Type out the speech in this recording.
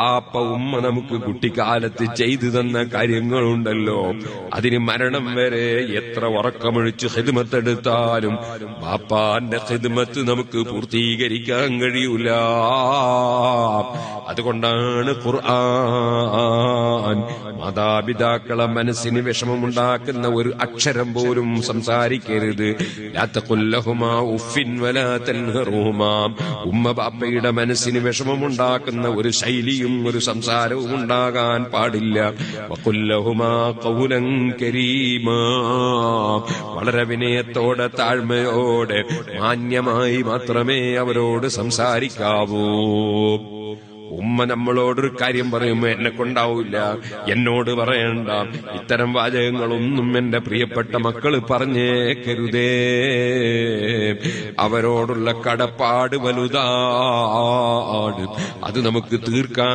ബാപ്പ ഉമ്മ നമുക്ക് കുട്ടിക്കാലത്ത് ചെയ്തു തന്ന കാര്യങ്ങളുണ്ടല്ലോ, അതിന് മരണം വരെ എത്ര ഉറക്കമൊഴിച്ച് ഖിദ്മത്തെടുത്താലും ബാപ്പാന്റെ ഖിദ്മത്ത് നമുക്ക് പൂർത്തീകരിക്കാൻ കഴിയൂല. അതുകൊണ്ടാണ് ഖുർആൻ മാതാപിതാക്കളെ മനസ്സിന് വിഷമമുണ്ടാക്കുന്ന ഒരു അക്ഷരം പോലും സംസാരിക്കരുത്. ലാ തഖുൽ ലഹുമാ ഉഫിൻ വലാ തൻഹറുഹുമാ. ഉമ്മ ബാപ്പയുടെ മനസ്സിന് വിഷമമുണ്ടാക്കുന്ന ഒരു ശൈലിയും ഒരു സംസാരവും ഉണ്ടാകാൻ പാടില്ല. വഖുൽ ലഹുമാ ഖൗലൻ കരീമാ. വളരെ വിനയത്തോടെ താഴ്മയോടെ മാന്യമായി മാത്രമേ അവരോട് സംസാരിക്കാവൂ. ഉമ്മ നമ്മളോടൊരു കാര്യം പറയുമ്പോ എന്നെ കൊണ്ടാവില്ല, എന്നോട് പറയണ്ട, ഇത്തരം വാചകങ്ങളൊന്നും എന്റെ പ്രിയപ്പെട്ട മക്കള് പറഞ്ഞേക്കരുതേ. അവരോടുള്ള കടപ്പാട് വലുതാണ്, അത് നമുക്ക് തീർക്കാൻ